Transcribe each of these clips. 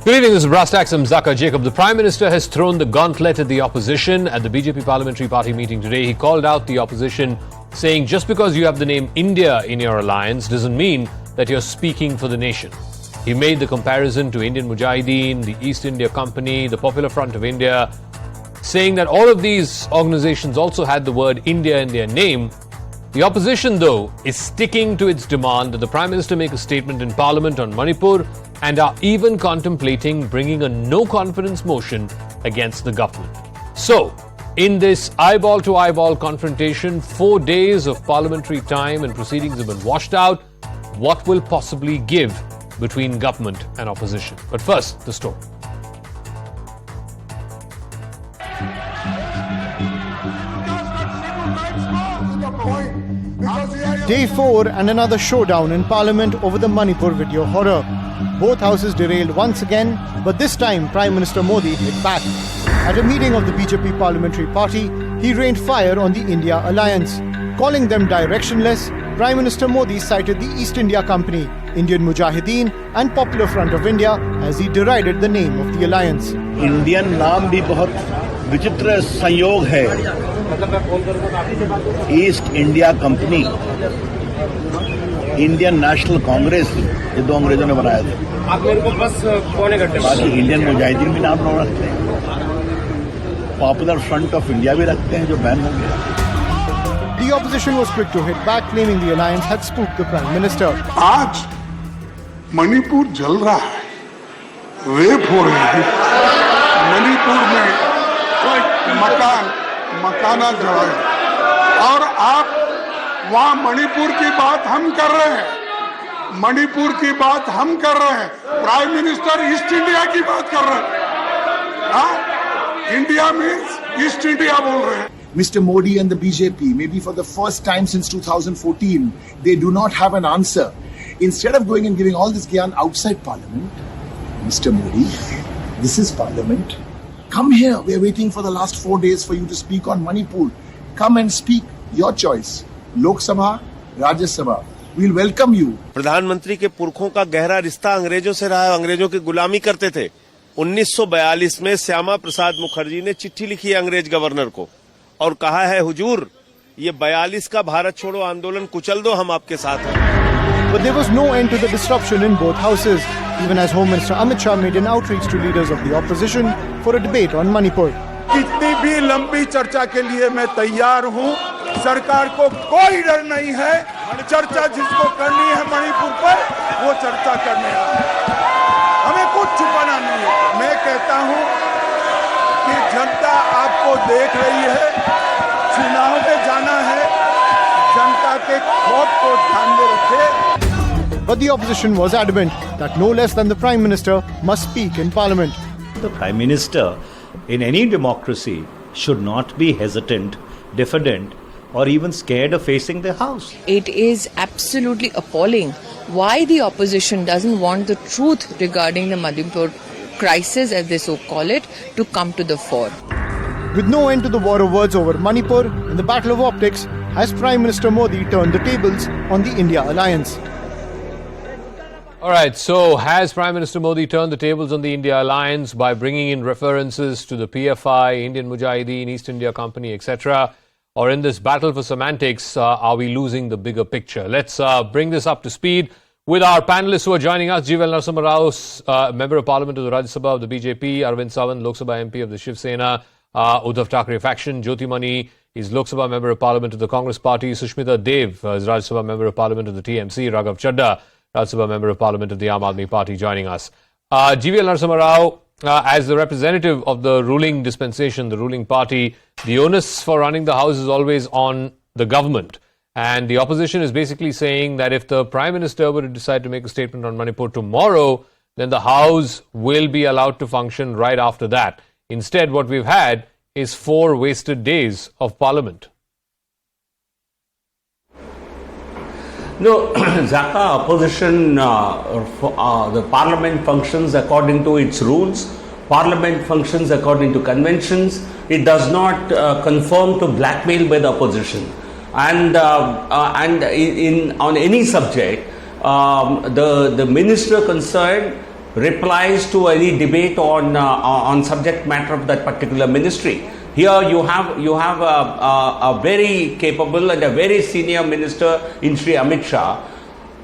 Good evening, this is Brass Tacks. I'm Zaka Jacob. The Prime Minister has thrown the gauntlet at the opposition. At the BJP Parliamentary Party meeting today, he called out the opposition, saying just because you have the name India in your alliance doesn't mean that you're speaking for the nation. He made the comparison to Indian Mujahideen, the East India Company, the Popular Front of India, saying that all of these organizations also had the word India in their name. The opposition, though, is sticking to its demand that the Prime Minister make a statement in Parliament on Manipur and are even contemplating bringing a no-confidence motion against the government. So, in this eyeball-to-eyeball confrontation, 4 days of parliamentary time and proceedings have been washed out. What will possibly give between government and opposition? But first, the story. Day 4 and another showdown in Parliament over the Manipur video horror. Both houses derailed once again, but this time Prime Minister Modi hit back. At a meeting of the BJP Parliamentary Party, he rained fire on the India alliance. Calling them directionless, Prime Minister Modi cited the East India Company, Indian Mujahideen and Popular Front of India as he derided the name of the alliance. Indian नाम भी बहुत विचित्र संयोग है. East India company, Indian national Congress, ये दो अंग्रेजों ने बनाया था. आप मेरे को बस पौने घंटे बाकी इंडियन मुजाहिदीन भी नाम लोग रखते हैं, पॉपुलर फ्रंट ऑफ इंडिया भी रखते हैं जो बैन हो गया. The opposition was quick to hit back, claiming the alliance had spooked the Prime Minister. आज मणिपुर जल रहा है, रेप हो रहे हैं. मणिपुर में मकाना जला है और आप वहां मणिपुर की बात हम कर रहे हैं. मणिपुर की बात हम कर रहे हैं. प्राइम मिनिस्टर ईस्ट इंडिया की बात कर रहे हैं. इंडिया मीन्स ईस्ट इंडिया बोल रहे हैं. Mr. Modi and the BJP, maybe for the first time since 2014, they do not have an answer. Instead of going and giving all this gyan outside Parliament, Mr. Modi, this is Parliament. Come here. We are waiting for the last 4 days for you to speak on Manipur. Come and speak. Your choice. Lok Sabha, Rajya Sabha. We'll welcome you. प्रधानमंत्री के पुरखों का गहरा रिश्ता अंग्रेजों से रहा है. अंग्रेजों की गुलामी करते थे. 1942 में श्यामा प्रसाद मुखर्जी ने चिट्ठी लिखी है अंग्रेज गवर्नर को और कहा है, हुजूर, ये 42 का भारत छोड़ो आंदोलन कुचल दो, हम आपके साथ हैं. But there was no end to the disruption in both houses, even as Home Minister Amit Shah made an outreach to leaders of the opposition for a debate on Manipur. कितनी भी लंबी चर्चा के लिए मैं तैयार हूं. सरकार को कोई डर नहीं है. चर्चा जिसको करनी है मणिपुर पर, वो चर्चा करने आए. हमें कुछ छुपाना नहीं है. मैं कहता हूं कि जनता आपको देख रही है. चुनाव में जाना है. जनता के खौफ को ध्यान में रखे. But the opposition was adamant that no less than the Prime Minister must speak in Parliament. The Prime Minister in any democracy should not be hesitant, diffident, or even scared of facing the House. It is absolutely appalling why the opposition doesn't want the truth regarding the Manipur crisis, as they so call it, to come to the fore. With no end to the war of words over Manipur and the battle of optics, has Prime Minister Modi turned the tables on the India alliance. All right, so has Prime Minister Modi turned the tables on the India alliance by bringing in references to the PFI, Indian Mujahideen, East India Company, etc.? Or in this battle for semantics, are we losing the bigger picture? Let's bring this up to speed with our panelists who are joining us. G.V.L. Narasimha Rao, Member of Parliament of the Rajya Sabha of the BJP, Arvind Sawant, Lok Sabha MP of the Shiv Sena, Uddhav Thackeray faction, Jyoti Mani is Lok Sabha Member of Parliament of the Congress Party, Sushmita Dev is Rajya Sabha Member of Parliament of the TMC, Raghav Chadda, Rajya Sabha Member of Parliament of the Aam Aadmi Party joining us. G.V.L. Narasimha Rao, as the representative of the ruling dispensation, the ruling party, the onus for running the House is always on the government. And the opposition is basically saying that if the Prime Minister were to decide to make a statement on Manipur tomorrow, then the House will be allowed to function right after that. Instead, what we've had is 4 wasted days of Parliament. No, Zaka, opposition, the Parliament functions according to its rules. Parliament functions according to conventions. It does not conform to blackmail by the opposition. And on any subject, the minister concerned replies to any debate on subject matter of that particular ministry. Here you have a very capable and a very senior minister in Sri Amit Shah,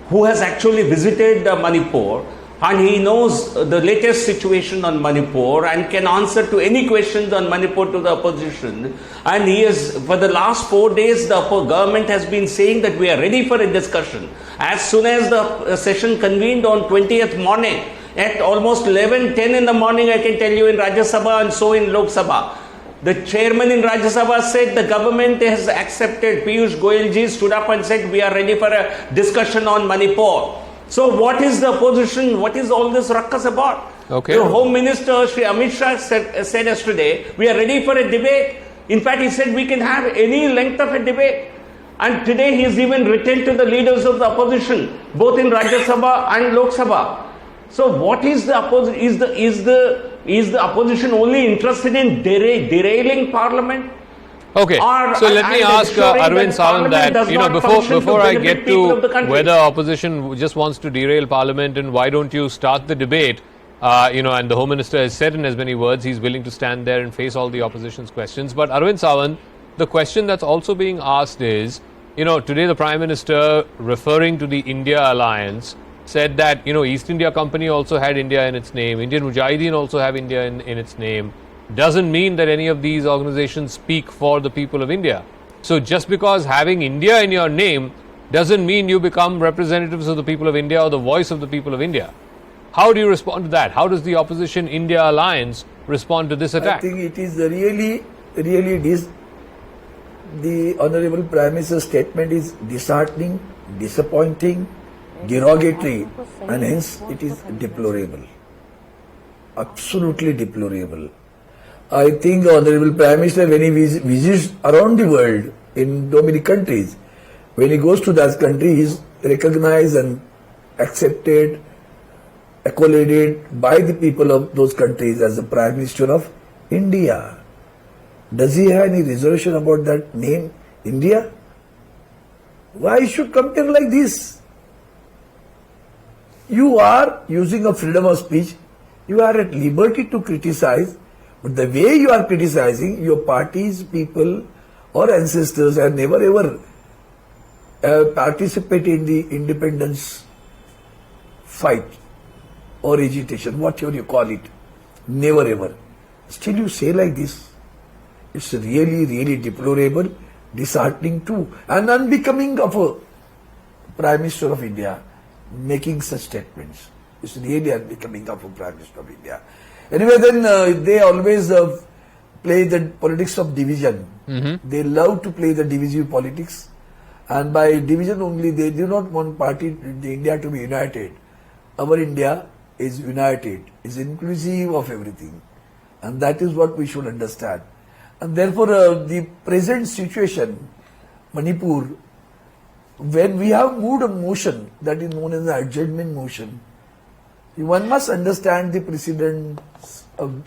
who has actually visited Manipur, and he knows the latest situation on Manipur and can answer to any questions on Manipur to the opposition. And he is, for the last 4 days, the government has been saying that we are ready for a discussion. As soon as the session convened on 20th morning, at almost 11:10 in the morning, I can tell you, in Rajya Sabha and so in Lok Sabha, the chairman in Rajya Sabha said the government has accepted. Piyush Goyalji stood up and said we are ready for a discussion on Manipur. So what is the opposition? What is all this ruckus about? Okay. The Home Minister Shri Amit Shah said yesterday, we are ready for a debate. In fact, he said we can have any length of a debate. And today he has even written to the leaders of the opposition, both in Rajya Sabha and Lok Sabha. So what is the opposition? Is the opposition only interested in derailing Parliament? Okay, so let me ask Arvind Sawant that, before I get to whether opposition just wants to derail Parliament and why don't you start the debate, and the Home Minister has said in as many words he's willing to stand there and face all the opposition's questions. But Arvind Sawant, the question that's also being asked is, today the Prime Minister, referring to the India alliance, said that, East India Company also had India in its name, Indian Mujahideen also have India in its name. Doesn't mean that any of these organizations speak for the people of India. So just because having India in your name doesn't mean you become representatives of the people of India or the voice of the people of India. How do you respond to that? How does the opposition India alliance respond to this attack? I think it is really the Honorable Prime Minister's statement is disheartening, disappointing, derogatory, and hence it is deplorable. Absolutely deplorable. I think the Honorable Prime Minister, when he visits around the world in so many countries, when he goes to that country, he is recognized and accepted, accoladed by the people of those countries as the Prime Minister of India. Does he have any reservation about that name, India? Why should compare like this? You are using a freedom of speech. You are at liberty to criticize, but the way you are criticizing, your party's people or ancestors have never ever participated in the independence fight or agitation, whatever you call it. Never ever. Still you say like this. It's really, really deplorable, disheartening too, and unbecoming of a Prime Minister of India making such statements. It's really unbecoming of a Prime Minister of India. Anyway, then they always play the politics of division. Mm-hmm. They love to play the divisive politics, and by division only they do not want India to be united. Our India is united, is inclusive of everything, and that is what we should understand. And therefore, the present situation, Manipur, when we have moved a motion that is known as the adjournment motion, one must understand the precedence of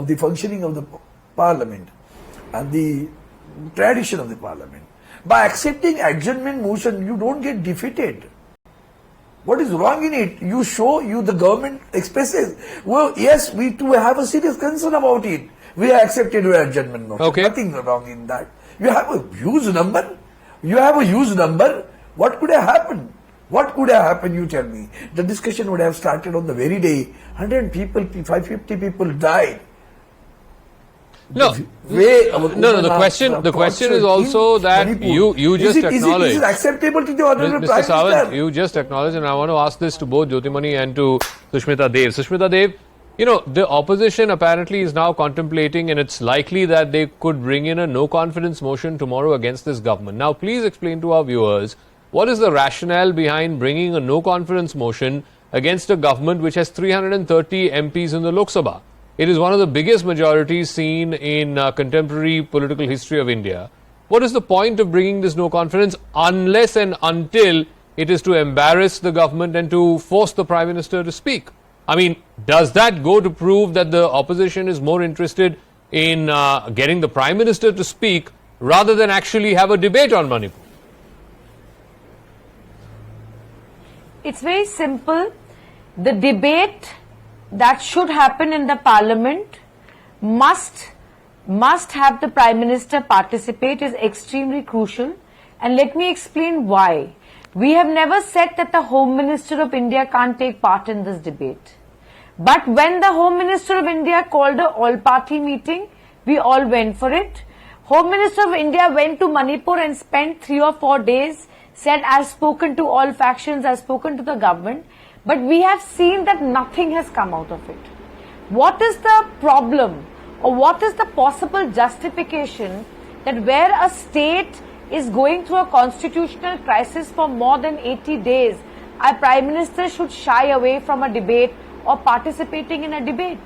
the functioning of the Parliament and the tradition of the Parliament. By accepting adjournment motion, you don't get defeated. What is wrong in it? The government expresses, well, yes, we too have a serious concern about it. We have accepted your adjournment motion. Okay. Nothing wrong in that. You have a huge number. What could have happened? What could have happened, you tell me? The discussion would have started on the very day. 100 people, 550 people died. The question is also that you just acknowledged. Is it acceptable to the Honorable Prime Mr. Sawant, Minister? you just acknowledged, and I want to ask this to both Jyotimani and to Sushmita Dev. Sushmita Dev, the opposition apparently is now contemplating, and it's likely that they could bring in a no-confidence motion tomorrow against this government. Now, please explain to our viewers, what is the rationale behind bringing a no-confidence motion against a government which has 330 MPs in the Lok Sabha? It is one of the biggest majorities seen in contemporary political history of India. What is the point of bringing this no-confidence unless and until it is to embarrass the government and to force the Prime Minister to speak? I mean, does that go to prove that the opposition is more interested in getting the Prime Minister to speak rather than actually have a debate on Manipur? It's very simple. The debate that should happen in the parliament must have the Prime Minister participate is extremely crucial, and let me explain why. We have never said that the Home Minister of India can't take part in this debate. But when the Home Minister of India called an all-party meeting, we all went for it. Home Minister of India went to Manipur and spent 3 or 4 days, said, I've spoken to all factions, I've spoken to the government, but we have seen that nothing has come out of it. What is the problem, or what is the possible justification that where a state is going through a constitutional crisis for more than 80 days, our Prime Minister should shy away from a debate or participating in a debate?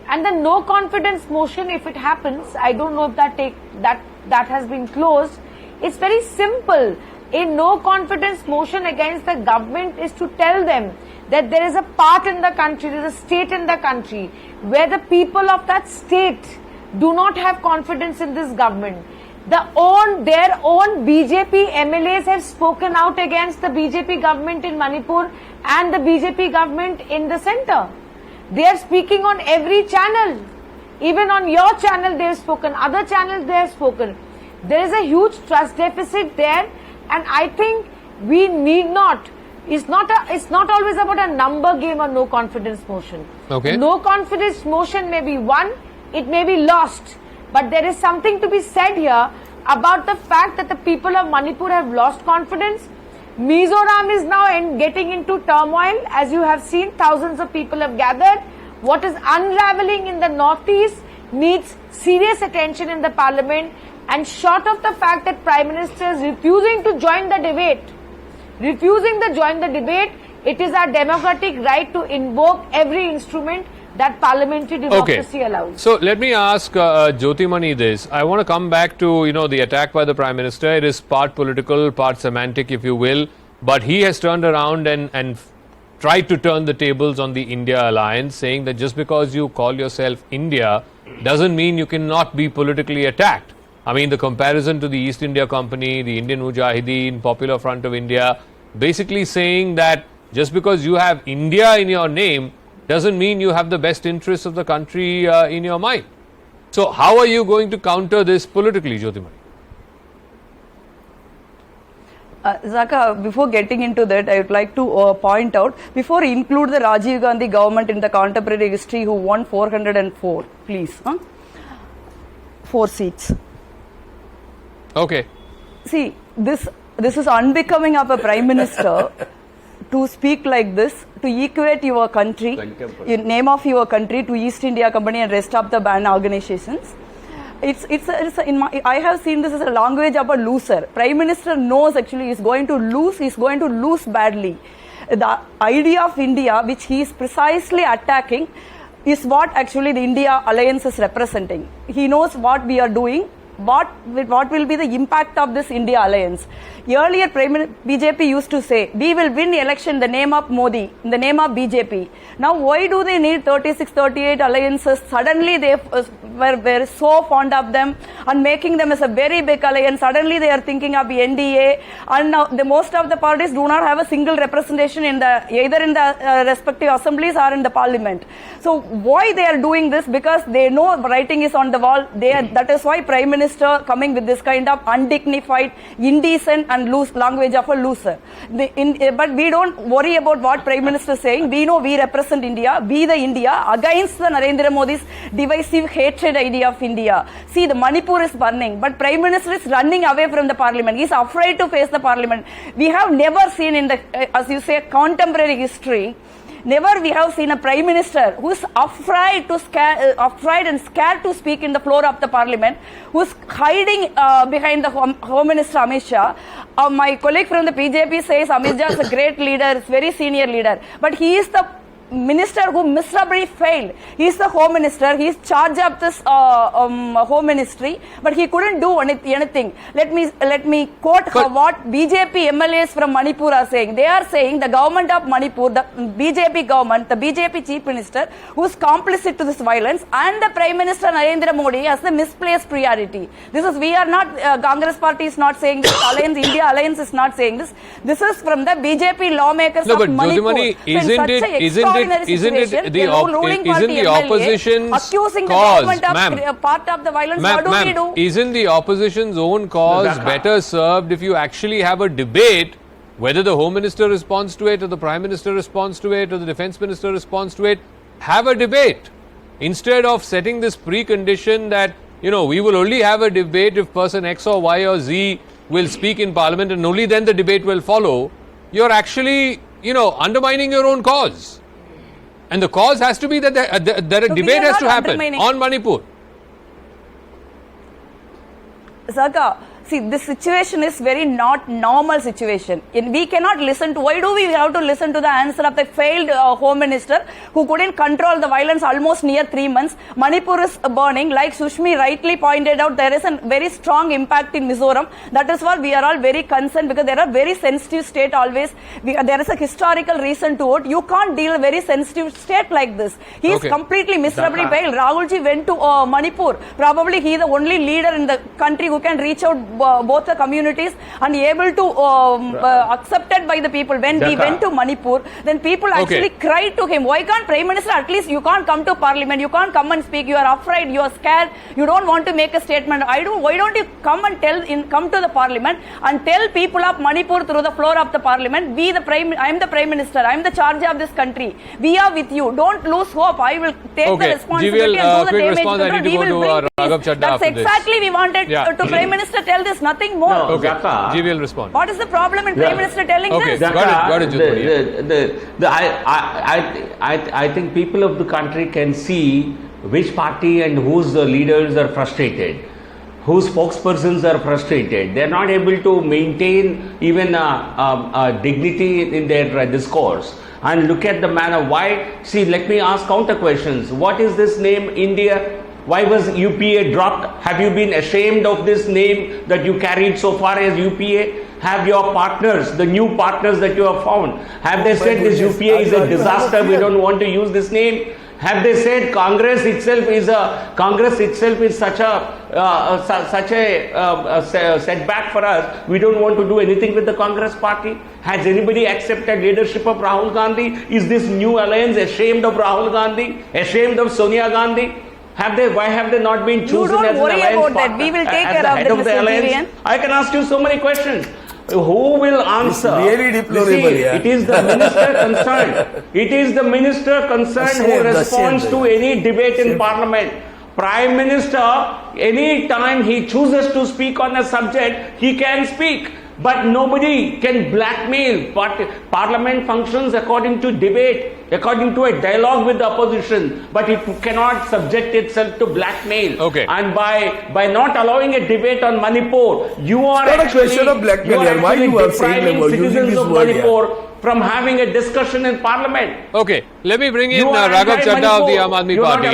And the no confidence motion, if it happens, I don't know if that has been closed. It's very simple. A no confidence motion against the government is to tell them that there is a part in the country, there is a state in the country where the people of that state do not have confidence in this government. Their own BJP MLAs have spoken out against the BJP government in Manipur and the BJP government in the centre. They are speaking on every channel. Even on your channel they have spoken, other channels they have spoken. There is a huge trust deficit there, and I think we need not. It's not always about a number game or no confidence motion. Okay. No confidence motion may be won, it may be lost. But there is something to be said here about the fact that the people of Manipur have lost confidence. Mizoram is now getting into turmoil. As you have seen, thousands of people have gathered. What is unraveling in the northeast needs serious attention in the parliament, and short of the fact that Prime Minister is refusing to join the debate, it is our democratic right to invoke every instrument that parliamentary democracy allows. So let me ask Jyotimani this. I want to come back to the attack by the Prime Minister. It is part political, part semantic, if you will, but he has turned around and tried to turn the tables on the India alliance, saying that just because you call yourself India doesn't mean you cannot be politically attacked. I mean, the comparison to the East India Company, the Indian Mujahideen, Popular Front of India, basically saying that just because you have India in your name doesn't mean you have the best interests of the country in your mind. So how are you going to counter this politically, Jyotimani? Zaka, before getting into that, I would like to point out, before include the Rajiv Gandhi government in the contemporary history who won 404, please. 4 seats. Okay. See, this is unbecoming of a Prime Minister to speak like this, to equate your country, name of your country to East India Company and rest of the banned organizations. I have seen this as a language of a loser. Prime Minister knows actually he is going to lose badly. The idea of India, which he is precisely attacking, is what actually the India alliance is representing. He knows what we are doing, what will be the impact of this India alliance. Earlier, BJP used to say, we will win the election in the name of Modi, in the name of BJP. Now, why do they need 36, 38 alliances? Suddenly, they were so fond of them and making them as a very big alliance. Suddenly, they are thinking of N.D.I.A. And now, most of the parties do not have a single representation either in the respective assemblies or in the parliament. So, why they are doing this? Because they know writing is on the wall. That is why Prime Minister coming with this kind of undignified, indecent and loose language of a loser. But we don't worry about what Prime Minister is saying. We know we represent India, we the India, against the Narendra Modi's divisive hatred idea of India. See, the Manipur is burning, but Prime Minister is running away from the parliament. He is afraid to face the parliament. We have never seen in the, as you say, contemporary history, never we have seen a Prime Minister who is afraid and scared to speak in the floor of the parliament, who is hiding behind the Home Minister Amit Shah. My colleague from the BJP says Amit Shah is a great leader, is very senior leader, but he is the minister who miserably failed. He is the Home Minister. He is charged of this Home Ministry, but he couldn't do anything. Let me quote what BJP MLAs from Manipur are saying. They are saying the government of Manipur, the BJP government, the BJP Chief Minister, who is complicit to this violence, and the Prime Minister Narendra Modi as the misplaced priority. We are not, Congress party is not saying this, India Alliance is not saying this. This is from the BJP lawmakers of Manipur. Jyotimani, isn't the opposition's accusing cause, the government of part of the violence? What do we do? Isn't the opposition's own cause better served if you actually have a debate, whether the Home Minister responds to it or the Prime Minister responds to it or the Defence Minister responds to it? Have a debate instead of setting this precondition that, you know, we will only have a debate if person X or Y or Z will speak in Parliament and only then the debate will follow. You're actually, you know, undermining your own cause. And the cause has to be that a debate has to happen on Manipur. Saka, see, this situation is very not normal situation. We cannot listen to, why do we have to listen to the answer of the failed Home Minister who couldn't control the violence almost near 3 months? Manipur is burning. Like Sushmi rightly pointed out, there is a very strong impact in Mizoram. That is why we are all very concerned, because there are very sensitive state always. There is a historical reason to it. You can't deal a very sensitive state like this. He is completely miserably failed. Rahulji went to Manipur. Probably he is the only leader in the country who can reach out both the communities and able to accepted by the people. When we went to Manipur, then people actually cried to him. Why can't Prime Minister, at least you can't come to Parliament, you can't come and speak, you are afraid, you are scared, you don't want to make a statement. Why don't you come and come to the Parliament and tell people of Manipur through the floor of the Parliament, I am the Prime Minister, I am the charge of this country, we are with you, don't lose hope, I will take the responsibility and do the damage. We will bring peace. That's exactly we wanted to Prime Minister tell this, nothing more. No, G will respond. What is the problem in Prime Minister telling this? Got it. I think people of the country can see which party and whose leaders are frustrated, whose spokespersons are frustrated. They are not able to maintain even dignity in their discourse. And look at the manner. Why? See, let me ask counter questions. What is this name, India? Why was UPA dropped? Have you been ashamed of this name that you carried so far as UPA? Have your partners, the new partners that you have found, have they said this UPA is a disaster, we don't want to use this name? Have they said Congress itself is such a setback for us, we don't want to do anything with the Congress party? Has anybody accepted leadership of Rahul Gandhi? Is this new alliance ashamed of Rahul Gandhi? Ashamed of Sonia Gandhi? Why have they not been chosen as an alliance partner? We will take care of the alliance. I can ask you so many questions. Who will answer? It's really deplorable. It is the minister concerned. It is the minister concerned who responds to any debate in Parliament. Prime Minister, any time he chooses to speak on a subject, he can speak. But nobody can blackmail. Parliament functions according to debate, according to a dialogue with the opposition. But it cannot subject itself to blackmail. And by not allowing a debate on Manipur, you are not actually, a question of blackmail. Why you are saying citizens of Manipur from having a discussion in Parliament. Let me bring in Raghav Chadha of the Aam Aadmi Party.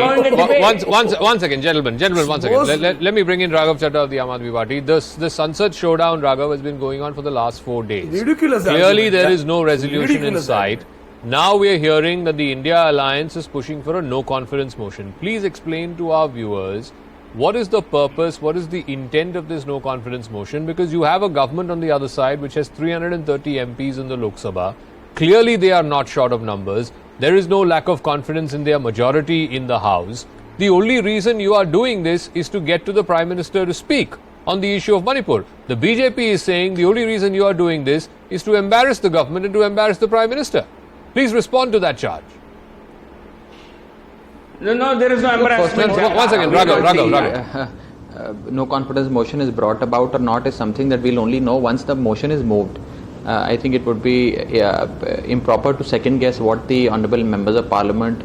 One second, gentlemen, one second. Let me bring in Raghav Chadha of the Aam Aadmi Party. The Sansad showdown, Raghav, has been going on for the last 4 days. Ridiculous. Clearly, there is no resolution in sight. Now we are hearing that the India Alliance is pushing for a no-confidence motion. Please explain to our viewers, what is the purpose, what is the intent of this no-confidence motion? Because you have a government on the other side which has 330 MPs in the Lok Sabha. Clearly they are not short of numbers. There is no lack of confidence in their majority in the House. The only reason you are doing this is to get to the Prime Minister to speak on the issue of Manipur. The BJP is saying the only reason you are doing this is to embarrass the government and to embarrass the Prime Minister. Please respond to that charge. No, there is no embarrassment. One second, Raghav. No confidence motion is brought about or not is something that we'll only know once the motion is moved. I think it would be improper to second guess what the honourable members of Parliament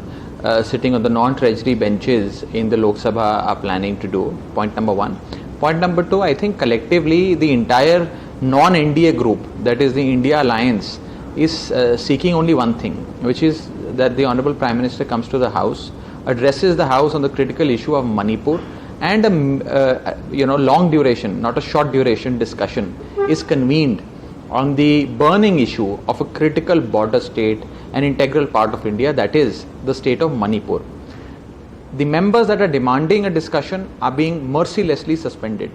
sitting on the non-treasury benches in the Lok Sabha are planning to do. Point number one. Point number two, I think collectively the entire non-NDA group, that is the India Alliance, is seeking only one thing, which is that the Honourable Prime Minister comes to the House, addresses the House on the critical issue of Manipur, and a long duration, not a short duration discussion is convened on the burning issue of a critical border state, an integral part of India, that is the state of Manipur. The members that are demanding a discussion are being mercilessly suspended.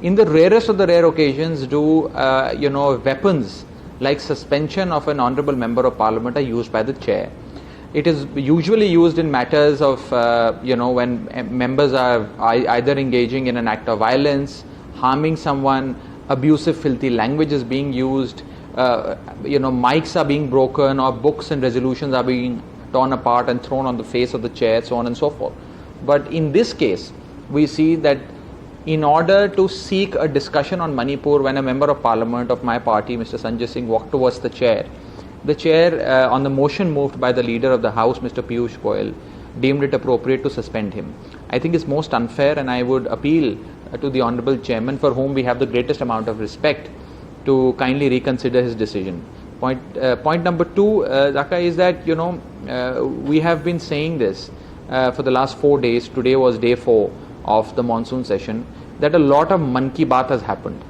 In the rarest of the rare occasions do weapons like suspension of an honourable member of Parliament are used by the chair. It is usually used in matters of, when members are either engaging in an act of violence, harming someone, abusive, filthy language is being used, mics are being broken, or books and resolutions are being torn apart and thrown on the face of the chair, so on and so forth. But in this case, we see that in order to seek a discussion on Manipur, when a member of parliament of my party, Mr. Sanjay Singh, walked towards the chair, on the motion moved by the leader of the House, Mr. Piyush Goyal, deemed it appropriate to suspend him. I think it's most unfair, and I would appeal to the Honourable Chairman, for whom we have the greatest amount of respect, to kindly reconsider his decision. Point number two, Zaka, is that, we have been saying this for the last 4 days. Today was day 4 of the monsoon session, that a lot of Man Ki Baat has happened.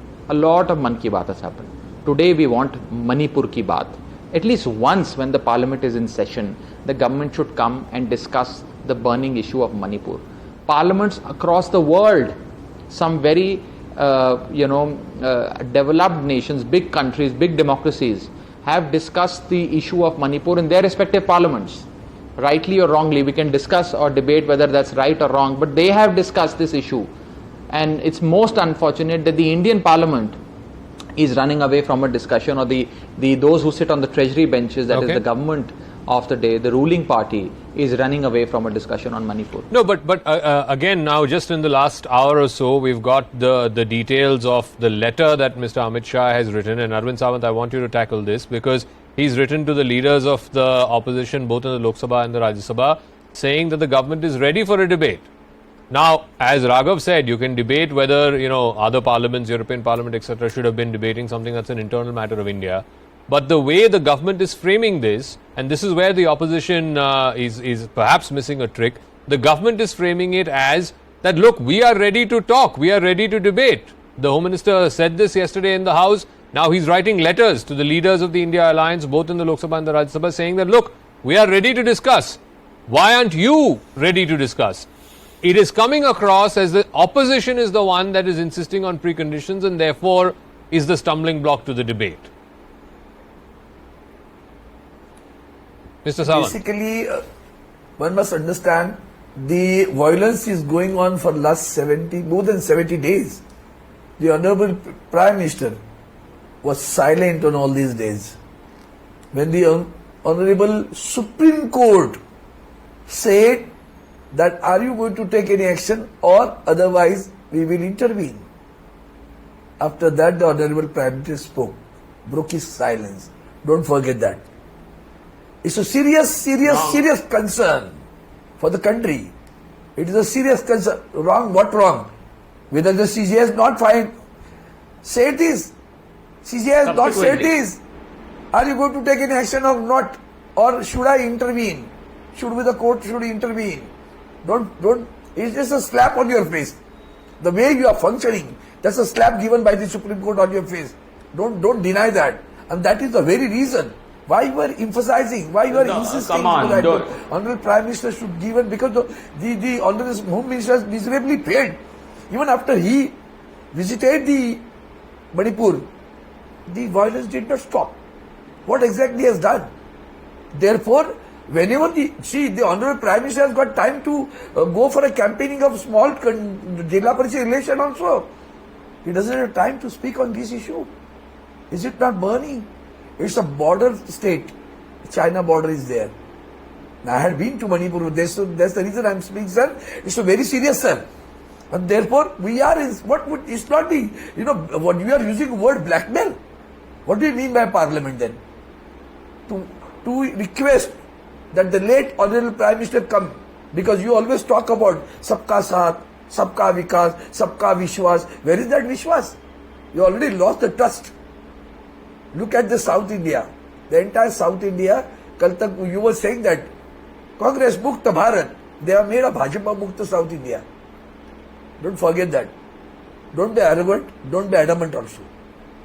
Today we want Manipur Ki Baat. At least once when the parliament is in session, the government should come and discuss the burning issue of Manipur. Parliaments across the world, some very developed nations, big countries, big democracies, have discussed the issue of Manipur in their respective parliaments. Rightly or wrongly, we can discuss or debate whether that's right or wrong, but they have discussed this issue. And it's most unfortunate that the Indian Parliament is running away from a discussion, or those who sit on the treasury benches, that is the government of the day, the ruling party, is running away from a discussion on Manipur. No, but again, now just in the last hour or so, we've got the details of the letter that Mr. Amit Shah has written. And Arvind Sawant, I want you to tackle this, because he's written to the leaders of the opposition, both in the Lok Sabha and the Rajya Sabha, saying that the government is ready for a debate. Now, as Raghav said, you can debate whether, other parliaments, European Parliament, etc., should have been debating something that's an internal matter of India. But the way the government is framing this, and this is where the opposition is perhaps missing a trick, the government is framing it as that, look, we are ready to talk, we are ready to debate. The Home Minister said this yesterday in the House. Now he's writing letters to the leaders of the India Alliance, both in the Lok Sabha and the Rajya Sabha, saying that, look, we are ready to discuss. Why aren't you ready to discuss? It is coming across as the opposition is the one that is insisting on preconditions, and therefore is the stumbling block to the debate. Mr. Sawant. Basically, one must understand the violence is going on for last more than 70 days. The Honourable Prime Minister was silent on all these days. When the Honourable Supreme Court said that, are you going to take any action, or otherwise we will intervene? After that, the Honourable Prime Minister spoke, broke his silence. Don't forget that. It's a serious concern for the country. It is a serious concern. Wrong? What wrong? Whether the CJI has not filed, say it is. CJI has not said it is. Are you going to take any action or not? Or should I intervene? Should the court intervene? Don't. It's just a slap on your face. The way you are functioning, that's a slap given by the Supreme Court on your face. Don't deny that. And that is the very reason why you are emphasizing, why you are insisting that the Honourable Prime Minister should give it, because the Honourable Home Minister has miserably failed. Even after he visited the Manipur, the violence did not stop. What exactly has done? Therefore, whenever the Honourable Prime Minister has got time to go for a campaigning of small Jilla Parishad election also, he doesn't have time to speak on this issue. Is it not burning? It's a border state. China border is there. I had been to Manipur. That's the reason I'm speaking, sir. It's a very serious, sir. And therefore, we are in it's not the, what you are using the word blackmail. What do you mean by parliament then? To request that the late Honourable Prime Minister come, because you always talk about Sabka Saath, Sabka Vikas, Sabka Vishwas. Where is that Vishwas? You already lost the trust. Look at the South India. The entire South India, you were saying that Congress Mukta Bharat, they have made a Bhajapa Mukta South India. Don't forget that. Don't be arrogant, don't be adamant also.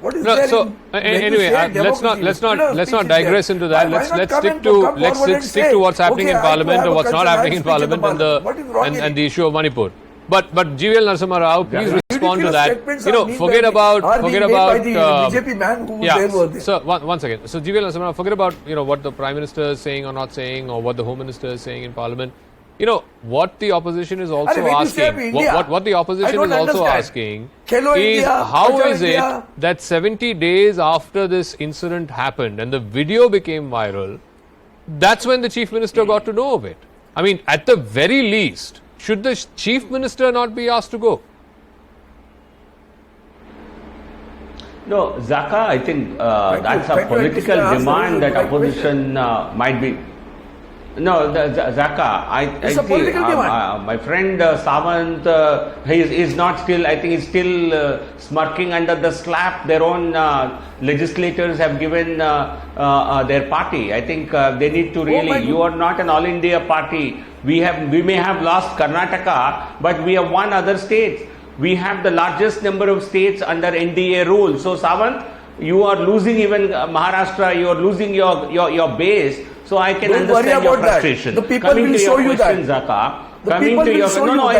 What is there? So anyway, let's not digress into that. Let's stick to what's happening in Parliament or what's not happening in Parliament and the issue of Manipur. But GVL Narasimha Rao, please respond to that. Forget about BJP man who was there. So one second. So GVL, forget about what the Prime Minister is saying or not saying, or what the Home Minister is saying in Parliament. What the opposition is also asking, what the opposition is also asking is, how is it that 70 days after this incident happened and the video became viral, that's when the Chief Minister got to know of it? I mean, at the very least, should the Chief Minister not be asked to go? No, Zaka, I think that's a political demand that opposition might be. No, Zaka, It's a political demand. My friend Sawant, he is not still, I think he's still smirking under the slap their own legislators have given their party. I think they need to really, you are not an all-India party. We may have lost Karnataka, but we have won other states. We have the largest number of states under I.N.D.I.A rule. So Sawant, you are losing even Maharashtra, you are losing your base. So I can understand your frustration. The people will show you that. Zaka, coming to your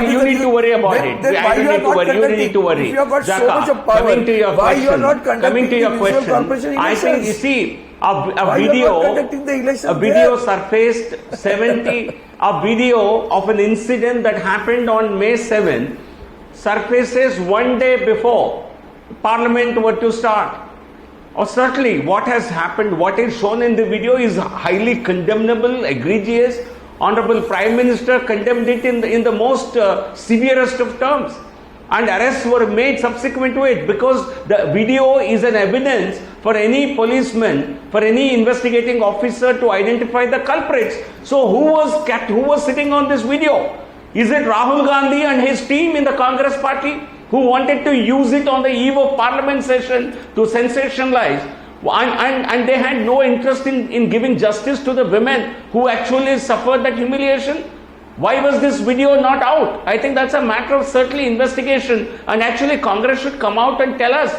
you need to worry about it. Why you are not conducting? You need to worry. If you have got so much of power, coming to your why you are not coming to your question, I think you see a video surfaced a video of an incident that happened on May 7th surfaces one day before Parliament were to start. Or certainly what has happened, what is shown in the video is highly condemnable, egregious. Honorable Prime Minister condemned it in the most severest of terms. And arrests were made subsequent to it because the video is an evidence for any policeman, for any investigating officer to identify the culprits. So who was sitting on this video? Is it Rahul Gandhi and his team in the Congress party who wanted to use it on the eve of Parliament session to sensationalize? And they had no interest in giving justice to the women who actually suffered that humiliation? Why was this video not out? I think that's a matter of certainly investigation, and actually Congress should come out and tell us,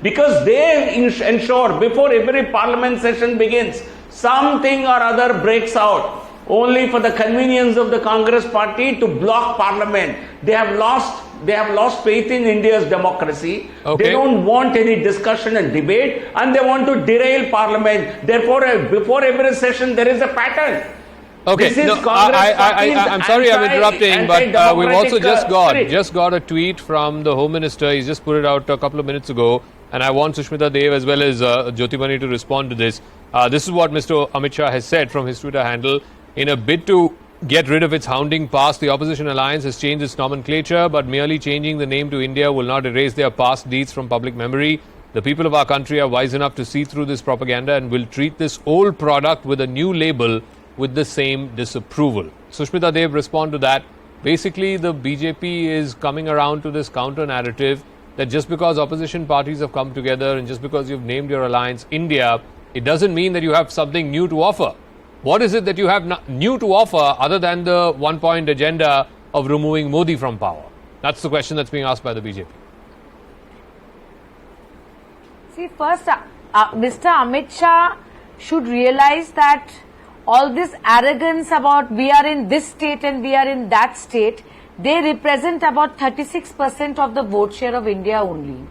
because they ensure before every Parliament session begins, something or other breaks out only for the convenience of the Congress party to block Parliament. They have lost faith in India's democracy. Okay. They don't want any discussion and debate, and they want to derail Parliament. Therefore, before every session, there is a pattern. Okay, I'm sorry I'm interrupting, but we've also just got a tweet from the Home Minister. He's just put it out a couple of minutes ago, and I want Sushmita Dev as well as Jyotimani to respond to this. This is what Mr. Amit Shah has said from his Twitter handle. In a bid to get rid of its hounding past, the opposition alliance has changed its nomenclature, but merely changing the name to India will not erase their past deeds from public memory. The people of our country are wise enough to see through this propaganda and will treat this old product with a new label with the same disapproval. Sushmita Dev, respond to that. Basically, the BJP is coming around to this counter-narrative that just because opposition parties have come together and just because you've named your alliance India, it doesn't mean that you have something new to offer. What is it that you have new to offer other than the one-point agenda of removing Modi from power? That's the question that's being asked by the BJP. See, first, Mr. Amit Shah should realize that all this arrogance about we are in this state and we are in that state, they represent about 36% of the vote share of India only.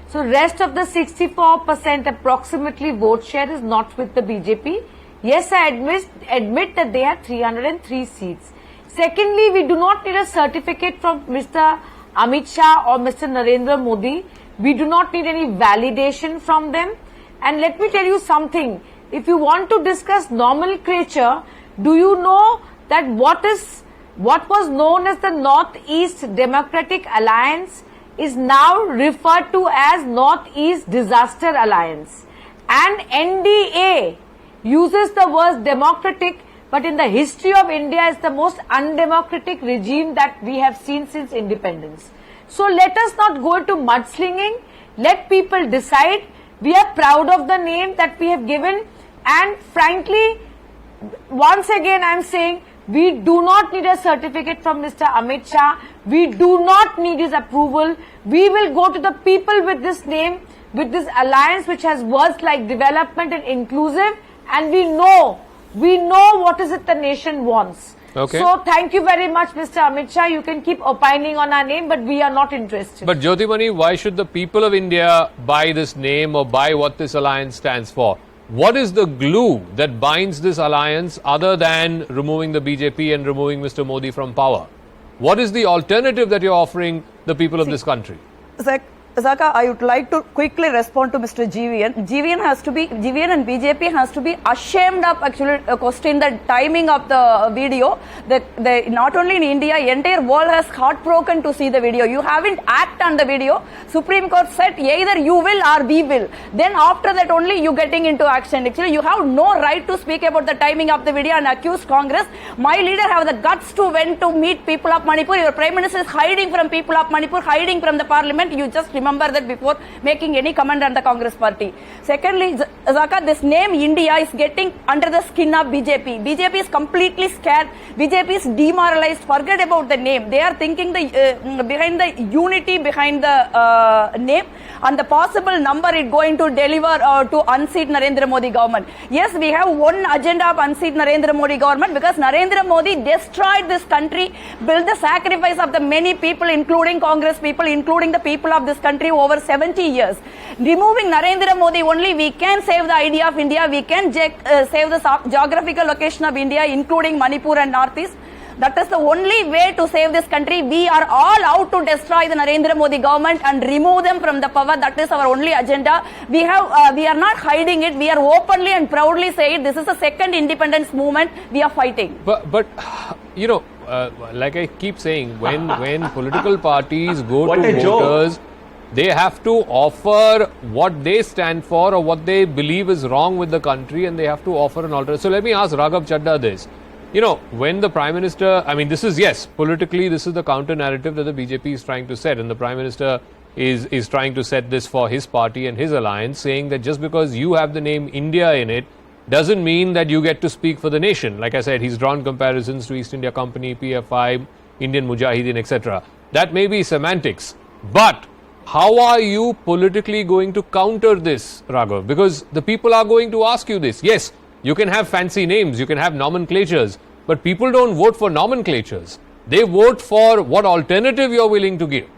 So rest of the 64% approximately vote share is not with the BJP. Yes, I admit that they have 303 seats. Secondly, we do not need a certificate from Mr. Amit Shah or Mr. Narendra Modi. We do not need any validation from them. And let me tell you something. If you want to discuss nomenclature, do you know that what was known as the Northeast Democratic Alliance is now referred to as Northeast Disaster Alliance? And I.N.D.I.A uses the word democratic, but in the history of India is the most undemocratic regime that we have seen since independence. So let us not go into mudslinging. Let people decide. We are proud of the name that we have given, and frankly, once again I am saying, we do not need a certificate from Mr. Amit Shah. We do not need his approval. We will go to the people with this name, with this alliance which has words like development and inclusive, and we know what is it the nation wants. Okay. So thank you very much, Mr. Amit Shah. You can keep opining on our name, but we are not interested. But Jyotimani, why should the people of India buy this name or buy what this alliance stands for? What is the glue that binds this alliance other than removing the BJP and removing Mr. Modi from power? What is the alternative that you're offering the people of this country? Zaka, I would like to quickly respond to Mr. GVN. GVN and BJP has to be ashamed of actually question the timing of the video. Not only in India, entire world has heartbroken to see the video. You haven't acted on the video. Supreme Court said either you will or we will. Then after that only you getting into action. Actually, you have no right to speak about the timing of the video and accuse Congress. My leader have the guts to went to meet people of Manipur. Your Prime Minister is hiding from people of Manipur, hiding from the Parliament. You just remember that before making any comment on the Congress party. Secondly, Zaka, this name I.N.D.I.A is getting under the skin of BJP. BJP is completely scared. BJP is demoralized. Forget about the name. They are thinking behind the unity behind the name and the possible number it going to deliver to unseat Narendra Modi government. Yes, we have one agenda of unseat Narendra Modi government because Narendra Modi destroyed this country, built the sacrifice of the many people, including Congress people, including the people of this country over 70 years. Removing Narendra Modi only, we can save the idea of India, we can save the geographical location of India, including Manipur and Northeast. That is the only way to save this country. We are all out to destroy the Narendra Modi government and remove them from the power. That is our only agenda. We are not hiding it. We are openly and proudly saying this is the second independence movement we are fighting. But you know, like I keep saying, when political parties go to voters, they have to offer what they stand for or what they believe is wrong with the country, and they have to offer an alternative. So let me ask Raghav Chadda this. You know, when the Prime Minister, I mean, this is, yes, politically, this is the counter narrative that the BJP is trying to set, and the Prime Minister is trying to set this for his party and his alliance, saying that just because you have the name India in it, doesn't mean that you get to speak for the nation. Like I said, he's drawn comparisons to East India Company, PFI, Indian Mujahideen, etc. That may be semantics, but how are you politically going to counter this, Raghav? Because the people are going to ask you this. Yes, you can have fancy names, you can have nomenclatures, but people don't vote for nomenclatures. They vote for what alternative you're willing to give.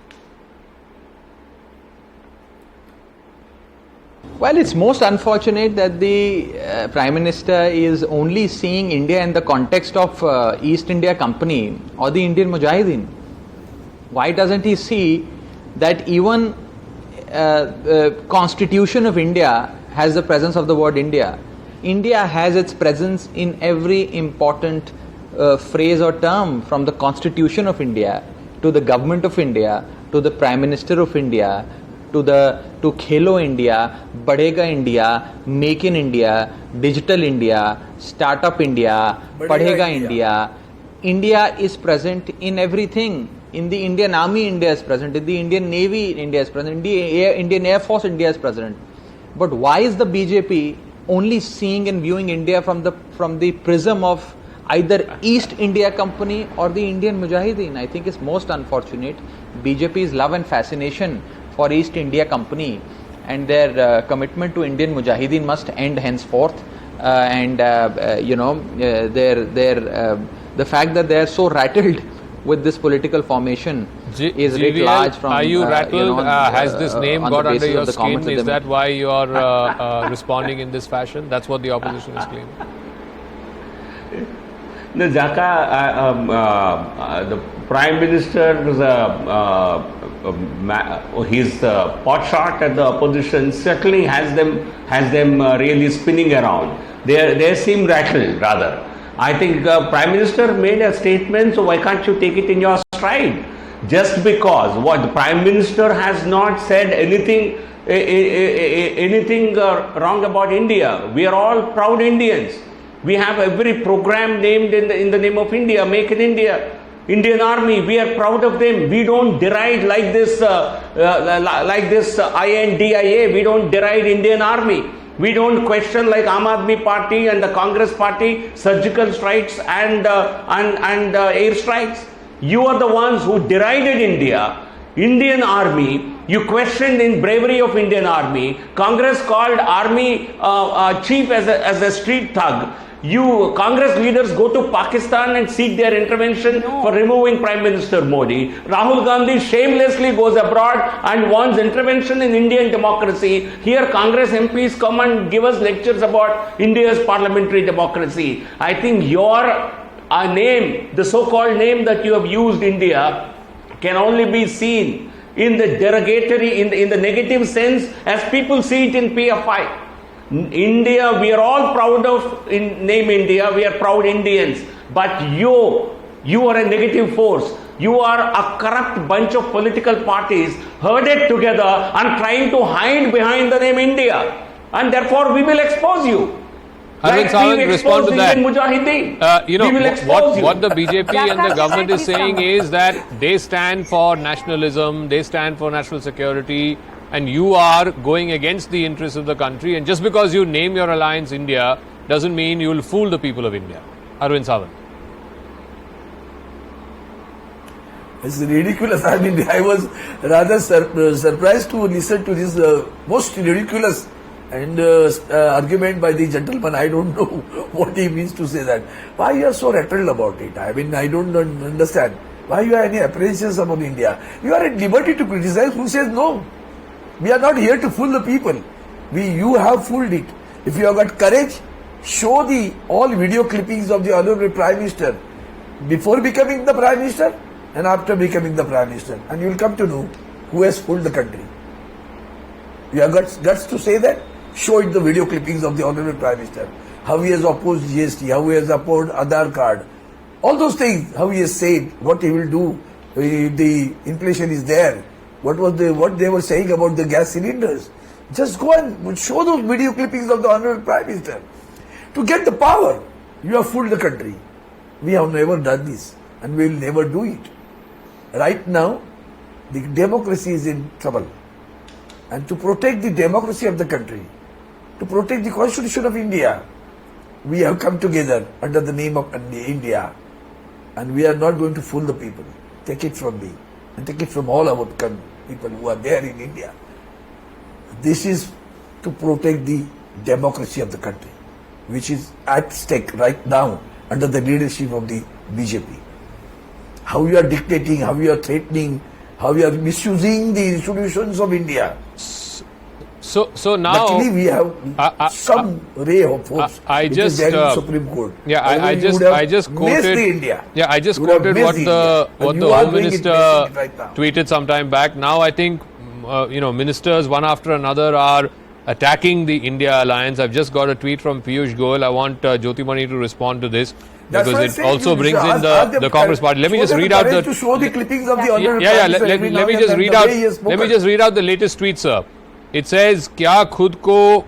Well, it's most unfortunate that the Prime Minister is only seeing India in the context of East India Company or the Indian Mujahideen. Why doesn't he see that even Constitution of India has the presence of the word India? India has its presence in every important phrase or term, from the Constitution of India to the Government of India to the Prime Minister of India to Khelo India, Badhega India, Make in India, Digital India, Startup India, Padhega India. India is present in everything. In the Indian Army, India is present. In the Indian Navy, India is present. In the Indian Air Force, India is present. But why is the BJP only seeing and viewing India from the prism of either East India Company or the Indian Mujahideen? I think it's most unfortunate. BJP's love and fascination for East India Company and their commitment to Indian Mujahideen must end henceforth. The fact that they are so rattled with this political formation is writ large from. Are you rattled? Has this name got under your skin? Is that why you are responding in this fashion? That's what the opposition is claiming. No, Zaka, the Prime Minister his pot shot at the opposition certainly has them really spinning around. They seem rattled rather. I think Prime Minister made a statement, so why can't you take it in your stride? Just because what the Prime Minister has not said anything wrong about India. We are all proud Indians. We have every program named in the name of India, Make in India, Indian Army. We are proud of them. We don't deride like this I.N.D.I.A. We don't deride Indian Army. We don't question like Aam Aadmi Party and the Congress Party surgical strikes and air strikes. You are the ones who derided India, Indian Army. You questioned in bravery of Indian Army. Congress called Army chief as a street thug. You Congress leaders go to Pakistan and seek their intervention for removing Prime Minister Modi. Rahul Gandhi shamelessly goes abroad and wants intervention in Indian democracy. Here Congress MPs come and give us lectures about India's parliamentary democracy. I think your name, the so-called name that you have used, India, can only be seen in the derogatory, in the negative sense as people see it in PFI. India, we are all proud of name India, we are proud Indians, but you are a negative force. You are a corrupt bunch of political parties herded together and trying to hide behind the name India, and therefore we will expose you. Arvind Sawant, respond to that. Indian Mujahideen. What the BJP and the government is saying is that they stand for nationalism, they stand for national security, and you are going against the interests of the country. And just because you name your alliance India doesn't mean you will fool the people of India. Arvind Sawant. It's ridiculous. I mean, I was rather surprised to listen to this most ridiculous and argument by the gentleman. I don't know what he means to say that. Why you are so rattled about it? I mean, I don't understand. Why you have any apprehensions about India? You are at liberty to criticize. Who says no? We are not here to fool the people. You have fooled it. If you have got courage, show all video clippings of the Honorable Prime Minister before becoming the Prime Minister and after becoming the Prime Minister, and you will come to know who has fooled the country. You have guts to say that? Show it the video clippings of the Honorable Prime Minister. How he has opposed GST, how he has opposed Aadhaar card. All those things, how he has said, what he will do if the inflation is there. What they were saying about the gas cylinders. Just go and show those video clippings of the Honorable Prime Minister. To get the power, you have fooled the country. We have never done this and we will never do it. Right now, the democracy is in trouble. And to protect the democracy of the country, to protect the Constitution of India, we have come together under the name of I.N.D.I.A. And we are not going to fool the people. Take it from me and take it from all our people who are there in India. This is to protect the democracy of the country, which is at stake right now under the leadership of the BJP. How you are dictating, how you are threatening, how you are misusing the institutions of India. So now, luckily we have some ray of hope. I just in the Supreme Court. Yeah, I just quoted India. Yeah, I just quoted what the Home Minister tweeted some time back. Now I think ministers one after another are attacking the India alliance. I've just got a tweet from Piyush Goyal. I want Jyotimani to respond to this. Because it also brings in the Congress party. Let me just read out the to show the clippings of the Honorable let me just read out. Let me just read out the latest tweet, sir. It says, "क्या खुद को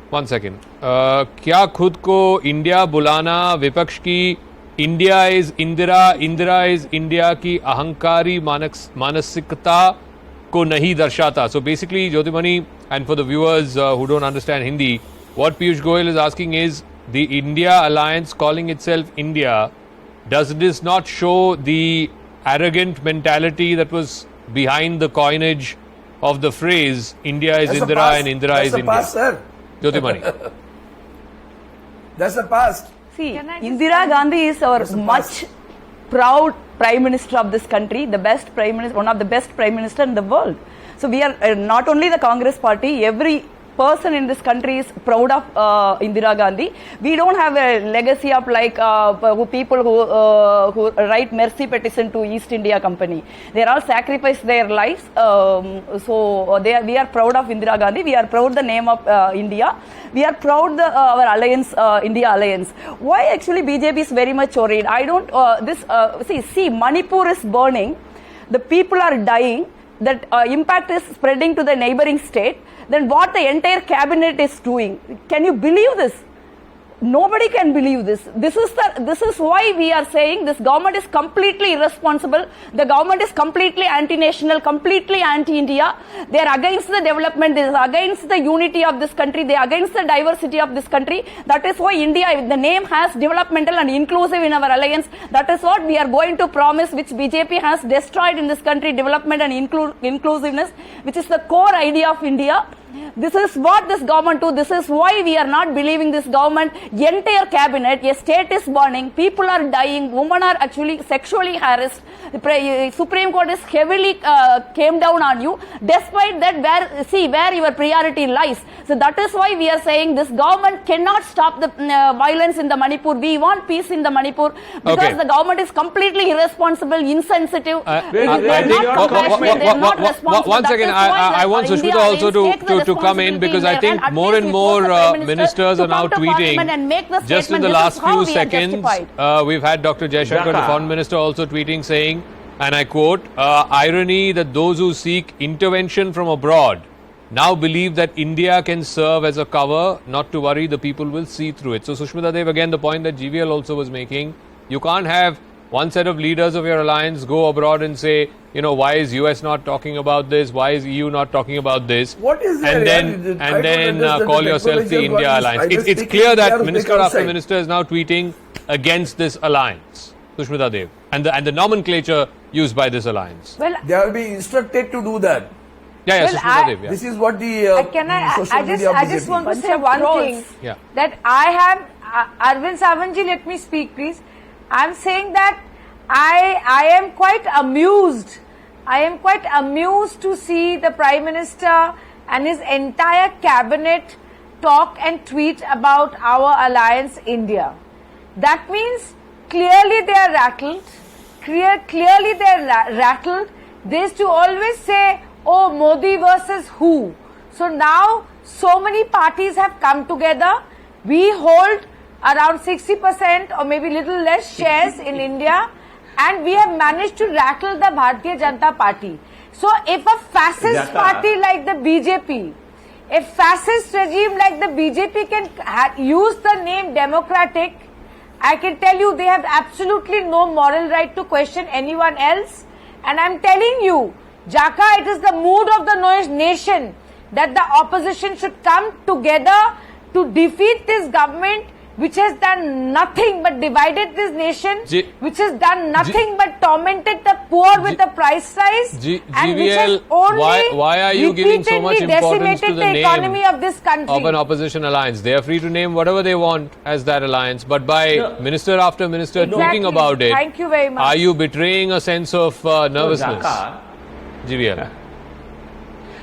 one second. क्या खुद को India बुलाना विपक्ष की India is Indira is India की अहंकारी मानसिकता को नहीं दर्शाता." So basically, Jyotimani, and for the viewers who don't understand Hindi, what Piyush Goyal is asking is, the India alliance calling itself India, does this not show the arrogant mentality that was behind the coinage of the phrase India is Indira and Indira is India? That's the past, sir. Jyotimani. That's the past. See, Indira Gandhi is our much proud Prime Minister of this country, the best Prime Minister, one of the best Prime Minister in the world. So we are not only the Congress party, every person in this country is proud of Indira Gandhi. We don't have a legacy of like people who write mercy petition to East India Company. They all sacrificed their lives. We are proud of Indira Gandhi. We are proud the name of India. We are proud our alliance, India alliance. Why actually BJP is very much worried? I don't. See, Manipur is burning. The people are dying. That impact is spreading to the neighboring state. Then what the entire cabinet is doing? Can you believe this? Nobody can believe this. This is why we are saying this government is completely irresponsible. The government is completely anti-national, completely anti-India. They are against the development. They are against the unity of this country. They are against the diversity of this country. That is why India, the name has developmental and inclusive in our alliance. That is what we are going to promise, which BJP has destroyed in this country, development and inclusiveness, which is the core idea of India. This is what this government do. This is why we are not believing this government. Entire cabinet, a state is burning, people are dying, women are actually sexually harassed. The Supreme Court is heavily came down on you. Despite that, where your priority lies. So that is why we are saying this government cannot stop the violence in the Manipur. We want peace in the Manipur because the government is completely irresponsible, insensitive. Once again, I want Sushmita also to come in, because I think more and more ministers are now tweeting. Just in the last few seconds, we've had Dr. Jaishankar, the foreign minister, also tweeting saying, and I quote, irony that those who seek intervention from abroad now believe that India can serve as a cover. Not to worry, the people will see through it. So Sushmita Dev, again, the point that GVL also was making, you can't have one set of leaders of your alliance go abroad and say, why is US not talking about this? Why is EU not talking about this? What is and then call yourself the India alliance. It's clear that minister after minister is now tweeting against this alliance. Sushmita Dev, and the nomenclature used by this alliance. Well, they have been instructed to do that. Sushmita Dev. This is what the I just want to say one thing. That I have Arvind Savanji, let me speak, please. I'm saying that I am quite amused. I am quite amused to see the Prime Minister and his entire cabinet talk and tweet about our alliance, India. That means clearly they are rattled. Clearly they are rattled. They used to always say, oh, Modi versus who? So now so many parties have come together. We hold around 60% or maybe little less shares in India, and we have managed to rattle the Bharatiya Janata Party. So if a fascist party like the BJP, a fascist regime like the BJP can use the name democratic, I can tell you they have absolutely no moral right to question anyone else. And I'm telling you, Jaka, it is the mood of the nation that the opposition should come together to defeat this government, which has done nothing but divided this nation, which has done nothing but tormented the poor with the price rise, and which has only why are you giving so much importance to the name economy of this country of an opposition alliance? They are free to name whatever they want as that alliance, but by minister after minister talking about it, thank you very much. Are you betraying a sense of nervousness? GVL.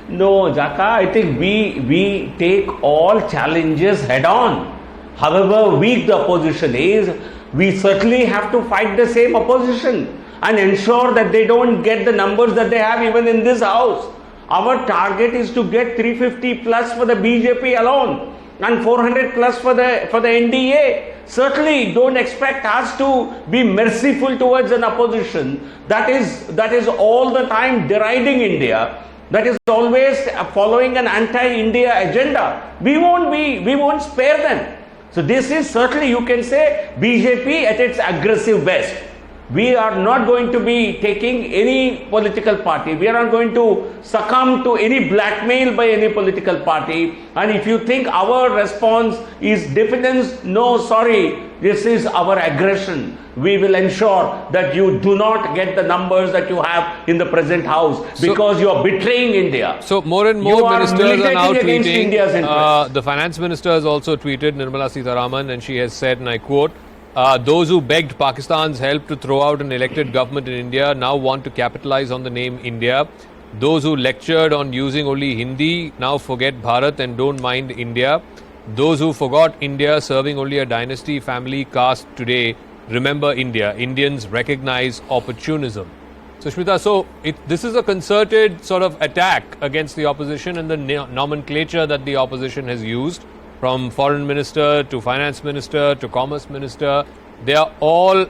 No, Jaka, I think we take all challenges head on. However weak the opposition is, we certainly have to fight the same opposition and ensure that they don't get the numbers that they have even in this house. Our target is to get 350 plus for the BJP alone and 400 plus for the N.D.A. Certainly don't expect us to be merciful towards an opposition that is all the time deriding India, that is always following an anti-India agenda. We won't spare them. So this is certainly, you can say, BJP at its aggressive best. We are not going to be taking any political party. We are not going to succumb to any blackmail by any political party. And if you think our response is diffidence, no, sorry, this is our aggression. We will ensure that you do not get the numbers that you have in the present house because you are betraying India. So more and more ministers are now tweeting. The finance minister has also tweeted, Nirmala Sitharaman, and she has said, and I quote, those who begged Pakistan's help to throw out an elected government in India now want to capitalize on the name India. Those who lectured on using only Hindi now forget Bharat and don't mind India. Those who forgot India serving only a dynasty, family, caste today remember India. Indians recognize opportunism. Sushmita, so this is a concerted sort of attack against the opposition and the nomenclature that the opposition has used. From foreign minister to finance minister to commerce minister, they are all,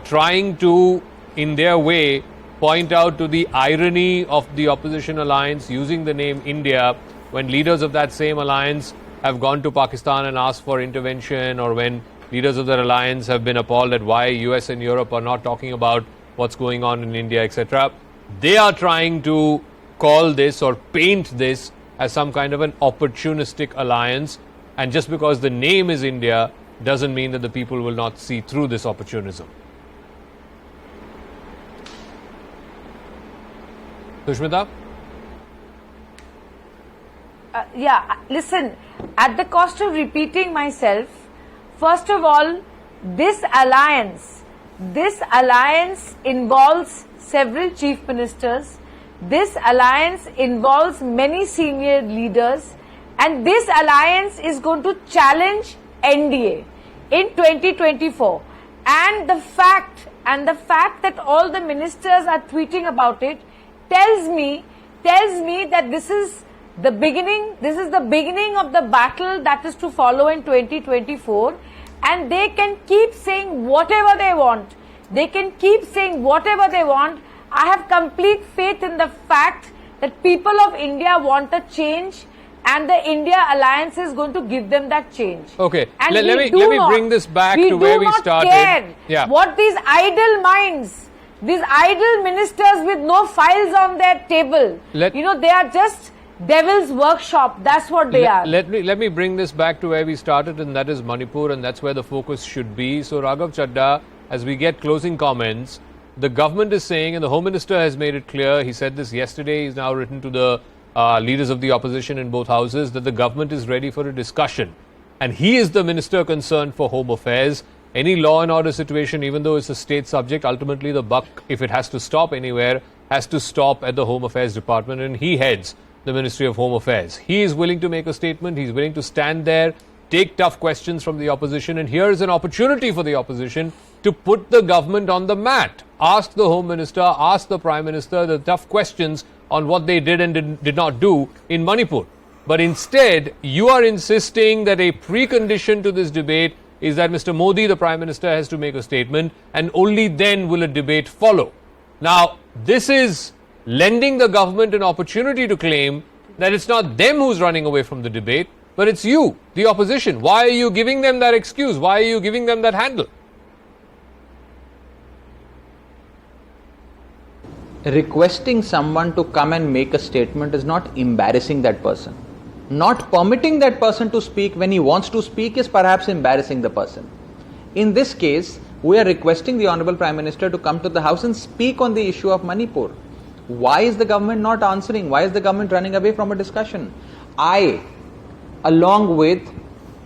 trying to, in their way, point out to the irony of the opposition alliance using the name India when leaders of that same alliance have gone to Pakistan and asked for intervention, or when leaders of that alliance have been appalled at why US and Europe are not talking about what's going on in India, etc. They are trying to call this or paint this as some kind of an opportunistic alliance. And just because the name is India doesn't mean that the people will not see through this opportunism. Sushmita? Listen, at the cost of repeating myself, first of all, this alliance involves several chief ministers. This alliance involves many senior leaders, and this alliance is going to challenge N.D.A. in 2024. And the fact that all the ministers are tweeting about it tells me that this is the beginning of the battle that is to follow in 2024, and they can keep saying whatever they want. I have complete faith in the fact that people of India want a change, and the India Alliance is going to give them that change. Okay, and let me bring this back to where we started. Care what these idle minds, these idle ministers with no files on their table, they are just devil's workshop. That's what they are. Let me bring this back to where we started, and that is Manipur, and that's where the focus should be. So Raghav Chadha, as we get closing comments, the government is saying, and the Home Minister has made it clear, he said this yesterday, he's now written to the leaders of the opposition in both houses, that the government is ready for a discussion. And he is the minister concerned for Home Affairs. Any law and order situation, even though it's a state subject, ultimately the buck, if it has to stop anywhere, has to stop at the Home Affairs Department, and he heads the Ministry of Home Affairs. He is willing to make a statement. He's willing to stand there, take tough questions from the opposition, and here is an opportunity for the opposition to put the government on the mat. Ask the Home Minister, ask the Prime Minister the tough questions on what they did and did not do in Manipur. But instead, you are insisting that a precondition to this debate is that Mr. Modi, the Prime Minister, has to make a statement, and only then will a debate follow. Now, this is lending the government an opportunity to claim that it's not them who's running away from the debate, but it's you, the opposition. Why are you giving them that excuse? Why are you giving them that handle? Requesting someone to come and make a statement is not embarrassing that person. Not permitting that person to speak when he wants to speak is perhaps embarrassing the person. In this case, we are requesting the Honorable Prime Minister to come to the House and speak on the issue of Manipur. Why is the government not answering? Why is the government running away from a discussion? I, along with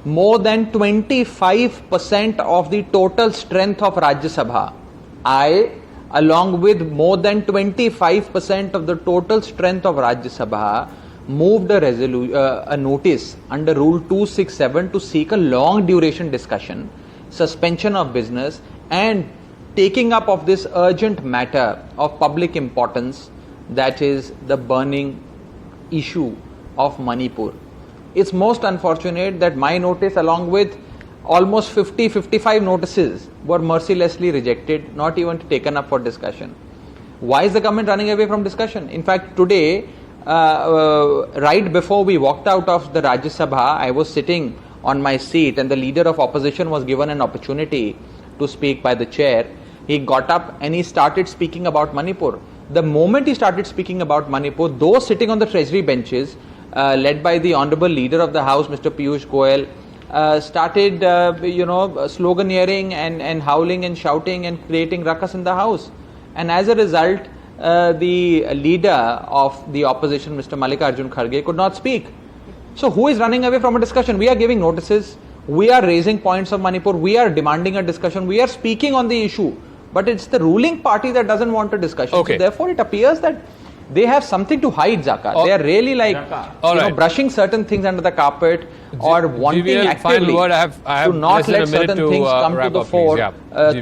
more than 25% of the total strength of Rajya Sabha, along with more than 25% of the total strength of Rajya Sabha, moved a notice under Rule 267 to seek a long duration discussion, suspension of business, and taking up of this urgent matter of public importance, that is the burning issue of Manipur. It's most unfortunate that my notice, along with almost 55 notices, were mercilessly rejected, not even taken up for discussion. Why is the government running away from discussion? In fact, today, right before we walked out of the Rajya Sabha, I was sitting on my seat and the leader of opposition was given an opportunity to speak by the chair. He got up and he started speaking about Manipur. The moment he started speaking about Manipur, those sitting on the treasury benches, led by the Honorable Leader of the House, Mr. Piyush Goyal, started, sloganeering and howling and shouting and creating ruckus in the House. And as a result, the leader of the opposition, Mr. Mallikarjun Kharge, could not speak. So who is running away from a discussion? We are giving notices. We are raising points of Manipur. We are demanding a discussion. We are speaking on the issue. But it's the ruling party that doesn't want a discussion. Okay. So therefore, it appears that they have something to hide, Zaka. They are really brushing certain things under the carpet or wanting actively to not let certain things come to the fore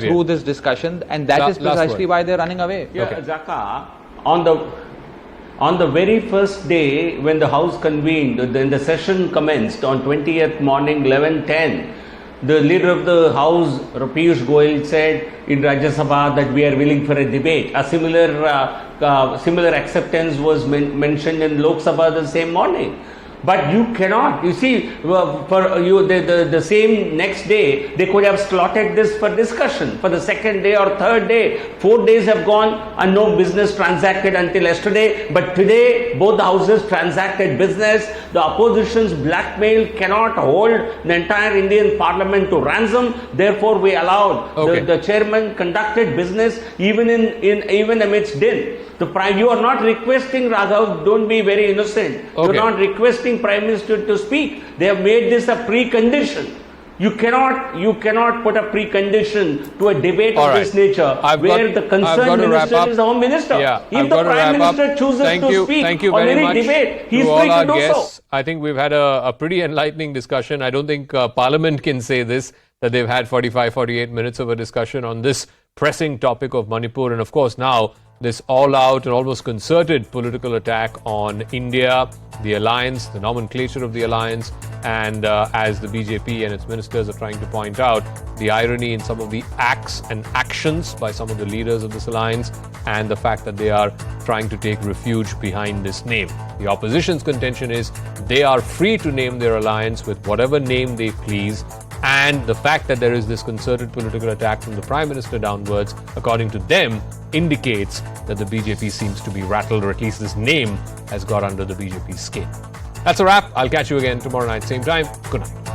through this discussion, and that is precisely why they are running away. Zaka, on the very first day when the House convened, when the session commenced on 20th morning, 11:10, the leader of the House, Piyush Goyal, said in Rajya Sabha that we are willing for a debate. A similar acceptance was mentioned in Lok Sabha the same morning. But you cannot, you see, the same next day, they could have slotted this for discussion for the second day or third day. 4 days have gone and no business transacted until yesterday. But today, both the houses transacted business. The opposition's blackmail cannot hold the entire Indian Parliament to ransom. Therefore, we allowed the chairman conducted business even amidst din. You are not requesting, Raghav, don't be very innocent. You are not requesting asking Prime Minister to speak. They have made this a precondition. You cannot put a precondition to a debate of this nature where the concerned minister is the Home Minister. Yeah, if the Prime Minister chooses to speak on any debate, he is free to do so. I think we've had a pretty enlightening discussion. I don't think Parliament can say this, that they've had 45, 48 minutes of a discussion on this pressing topic of Manipur. And of course now this all-out and almost concerted political attack on India, the alliance, the nomenclature of the alliance, and as the BJP and its ministers are trying to point out, the irony in some of the acts and actions by some of the leaders of this alliance, and the fact that they are trying to take refuge behind this name. The opposition's contention is they are free to name their alliance with whatever name they please, and the fact that there is this concerted political attack from the Prime Minister downwards, according to them, indicates that the BJP seems to be rattled, or at least this name has got under the BJP's skin. That's a wrap. I'll catch you again tomorrow night, same time. Good night.